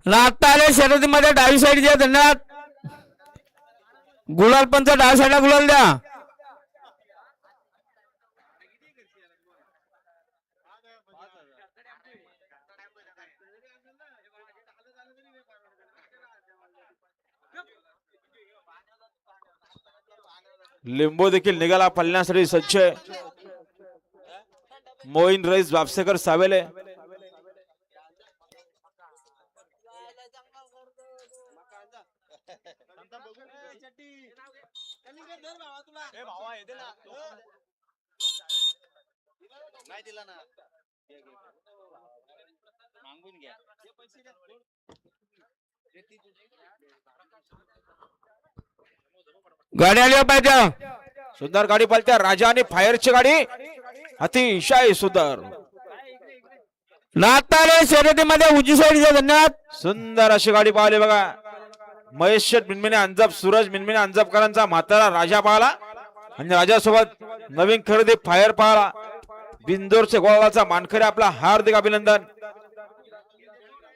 आता आले शर्यतीमध्ये डावी साईड द्या धन्यवाद. गुलाल पंच डाव्या साईडला गुलाल द्या. लिंबू देखील निघाला पळण्यासाठी सज्ज. मोईन रईस वापसेकर सावेले. गाडी आली पाहिजे. सुंदर गाडी पळत्या राजा आणि फायरची गाडी अतिशय सुंदर. आता आले शर्यतीमध्ये उजवी साईड द्या धन्यवाद. सुंदर अशी गाडी पाहिली बघा. महेश मिनमिने अंजप, सूरज मिनमिने अंजपकरांचा म्हातारा राजा पाहला आणि राजासोबत नवीन खरेदी फायर पाहला. बिंदोरचे गोळाचा मानकरी आपला हार्दिक अभिनंदन.